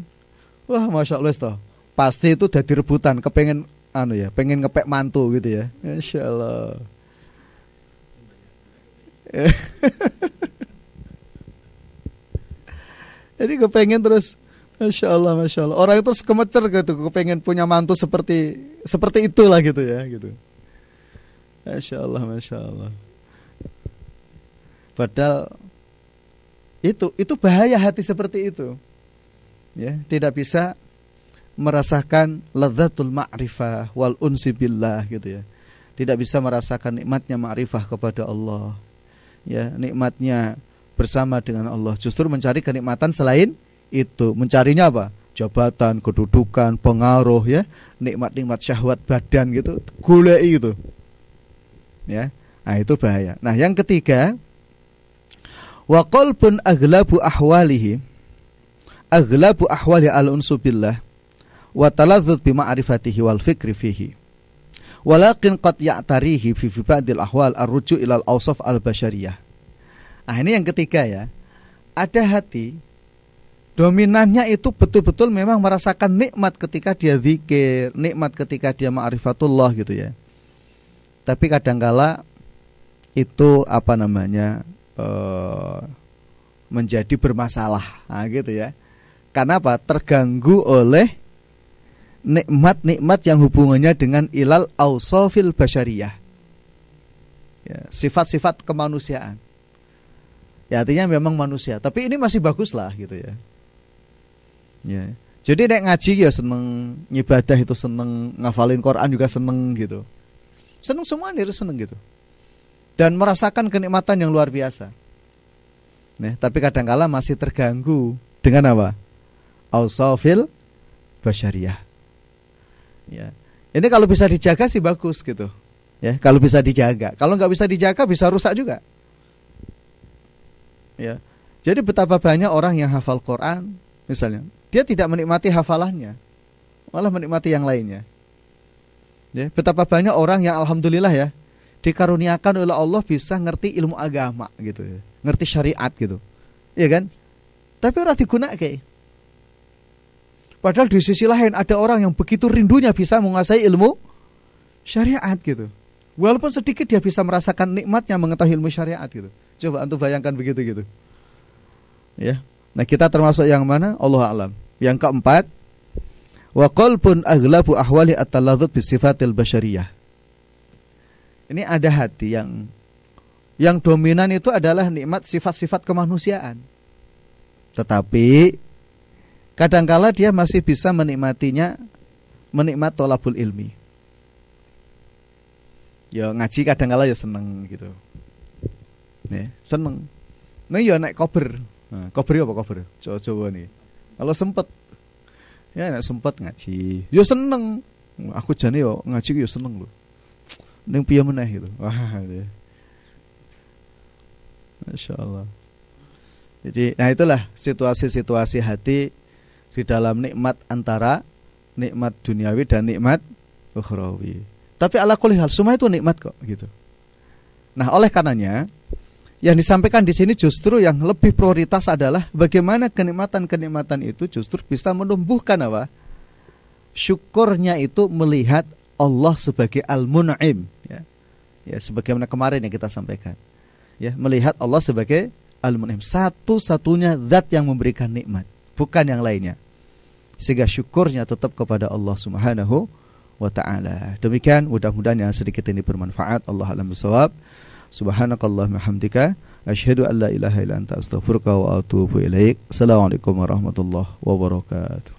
wah masya Allah toh, pasti itu jadi rebutan, kepengen pengen ngepek mantu gitu ya, masya Allah. Jadi kepengen terus, masya Allah. Orang terus kemecer gitu, kepengen punya mantu seperti itulah gitu ya, gitu. Masya Allah. Padahal itu bahaya hati seperti itu. Ya, tidak bisa merasakan ladzatul ma'rifah wal unsi billah gitu ya. Tidak bisa merasakan nikmatnya ma'rifah kepada Allah. Ya, nikmatnya bersama dengan Allah. Justru mencari kenikmatan selain itu. Mencarinya apa? Jabatan, kedudukan, pengaruh ya, nikmat-nikmat syahwat badan gitu, goleki gitu. Ya. Nah, itu bahaya. Nah, yang ketiga, wa qalbun aghlabu ahwali al-unsu billah wa taladzuz bi ma'rifatihi wal fikri fihi. Walakin qad ya'tarihi fi ba'dil ahwal ar-ruju' ila al-awsaf al-basyariyah. Nah, ini yang ketiga ya. Ada hati dominannya itu betul-betul memang merasakan nikmat ketika dia zikir, nikmat ketika dia ma'rifatullah gitu ya. Tapi kadangkala itu menjadi bermasalah. Nah, gitu ya. Karena apa? Terganggu oleh nikmat-nikmat yang hubungannya dengan ilal ausofil basyariyah ya, sifat-sifat kemanusiaan ya, artinya memang manusia, tapi ini masih bagus lah gitu ya. Ya, jadi nek ngaji ya seneng, ngibadah itu seneng, ngafalin Quran juga seneng gitu, seneng semua nih seneng gitu, dan merasakan kenikmatan yang luar biasa. Nah, tapi kadang-kala masih terganggu dengan apa? Ausofil basyariyah. Ya, ini kalau bisa dijaga sih bagus gitu. Ya, kalau bisa dijaga. Kalau nggak bisa dijaga bisa rusak juga. Ya, jadi betapa banyak orang yang hafal Quran, misalnya, dia tidak menikmati hafalannya, malah menikmati yang lainnya. Ya, betapa banyak orang yang alhamdulillah ya dikaruniakan oleh Allah bisa ngerti ilmu agama gitu, ya, ngerti syariat gitu, ya kan? Tapi orang digunakan. Padahal di sisi lain ada orang yang begitu rindunya bisa menguasai ilmu syariat gitu. Walaupun sedikit dia bisa merasakan nikmatnya mengetahui ilmu syariat gitu. Coba antum bayangkan begitu gitu. Ya. Nah, kita termasuk yang mana? Allahu a'lam. Yang keempat, wa qalbun aghlabu ahwali at-taladzuz bi sifatil basyariyah. Ini ada hati yang dominan itu adalah nikmat sifat-sifat kemanusiaan. Tetapi kadangkala dia masih bisa menikmat tolabul ilmi. Ya ngaji kadangkala ya seneng gitu. Ya, seneng. Nah ya naik kober. Nah, kober apa kober? Coba nih. Kalau sempet. Ya nek sempet ngaji. Ya seneng. Aku jane yo ngaji yo seneng lho. Ning piye meneh gitu. Wah. Ya. Masya Allah. Jadi, nah itulah situasi-situasi hati di dalam nikmat antara nikmat duniawi dan nikmat ukhrawi. Tapi ala kulli hal semua itu nikmat kok gitu. Nah, oleh karenanya yang disampaikan di sini justru yang lebih prioritas adalah bagaimana kenikmatan-kenikmatan itu justru bisa menumbuhkan apa? Syukurnya itu melihat Allah sebagai Al-Mun'im ya. Ya, sebagaimana kemarin yang kita sampaikan. Ya, melihat Allah sebagai Al-Mun'im, satu-satunya zat yang memberikan nikmat, bukan yang lainnya. Sehingga syukurnya tetap kepada Allah Subhanahu wa ta'ala. Demikian, mudah-mudahan yang sedikit ini bermanfaat. Allah a'lam bishawab. Subhanakallahumma hamdika asyhadu an la ilaha illa anta astaghfiruka wa atubu ilaik. Assalamualaikum warahmatullahi wabarakatuh.